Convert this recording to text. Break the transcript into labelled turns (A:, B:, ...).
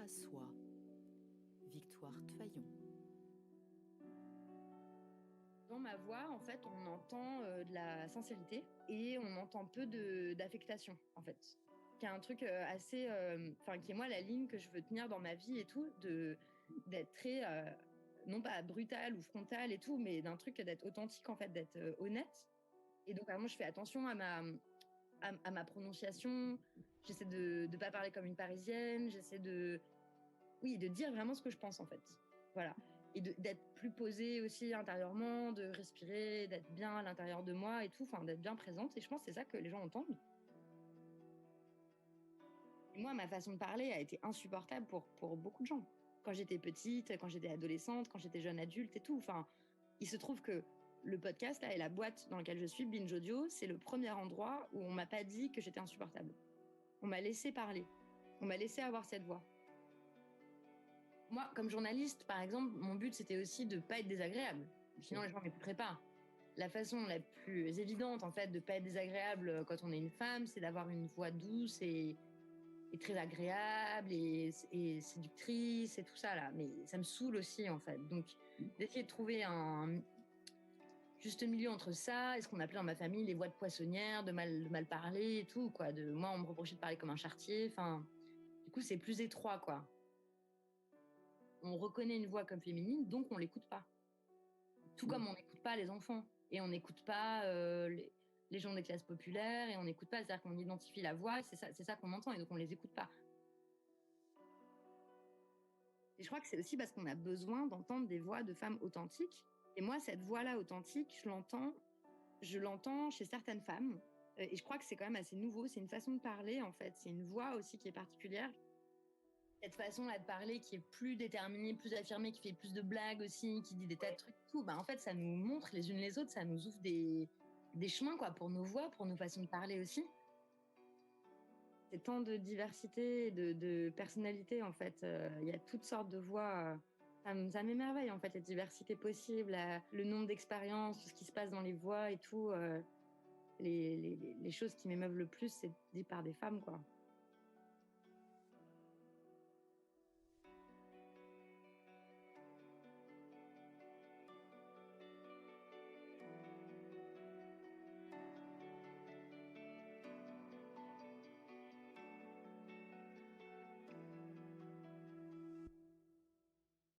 A: à soi. Victoire Tuaillon.
B: Dans ma voix, en fait, on entend de la sincérité et on entend peu d'affectation, en fait. Qui est un truc assez... qui est moi la ligne que je veux tenir dans ma vie et tout, d'être très... non pas brutale ou frontale et tout, mais d'un truc d'être authentique, en fait, d'être honnête. Et donc, vraiment, je fais attention à ma prononciation. J'essaie de ne pas parler comme une Parisienne. J'essaie de dire vraiment ce que je pense, en fait. Voilà. Et d'être plus posée aussi intérieurement, de respirer, d'être bien à l'intérieur de moi et tout, enfin, d'être bien présente. Et je pense que c'est ça que les gens entendent. Et moi, ma façon de parler a été insupportable pour beaucoup de gens. Quand j'étais petite, quand j'étais adolescente, quand j'étais jeune adulte et tout. Enfin, il se trouve que le podcast là, et la boîte dans laquelle je suis, Binge Audio, c'est le premier endroit où on m'a pas dit que j'étais insupportable. On m'a laissé parler. On m'a laissé avoir cette voix. Moi, comme journaliste, par exemple, mon but, c'était aussi de ne pas être désagréable. Sinon, les gens ne m'écouteraient pas. La façon la plus évidente, en fait, de ne pas être désagréable quand on est une femme, c'est d'avoir une voix douce et très agréable et séductrice et tout ça, là. Mais ça me saoule aussi, en fait. Donc, d'essayer de trouver un juste milieu entre ça et ce qu'on appelait dans ma famille les voix de poissonnière, de mal parler et tout, quoi. Moi, on me reprochait de parler comme un charretier. Enfin, du coup, c'est plus étroit, quoi. On reconnaît une voix comme féminine, donc on l'écoute pas. Tout comme on n'écoute pas les enfants et on n'écoute pas les gens des classes populaires et on n'écoute pas, c'est-à-dire qu'on identifie la voix, c'est ça qu'on entend et donc on les écoute pas. Et je crois que c'est aussi parce qu'on a besoin d'entendre des voix de femmes authentiques. Et moi, cette voix-là authentique, je l'entends chez certaines femmes. Et je crois que c'est quand même assez nouveau. C'est une façon de parler, en fait. C'est une voix aussi qui est particulière. Cette façon-là de parler qui est plus déterminée, plus affirmée, qui fait plus de blagues aussi, qui dit des tas de trucs et tout, en fait, ça nous montre les unes les autres, ça nous ouvre des chemins, quoi, pour nos voix, pour nos façons de parler aussi. C'est tant de diversité, de personnalité, en fait. Il y a toutes sortes de voix. Ça m'émerveille, en fait, la diversité possible, le nombre d'expériences, tout ce qui se passe dans les voix et tout. Les choses qui m'émeuvent le plus, c'est dit par des femmes, quoi.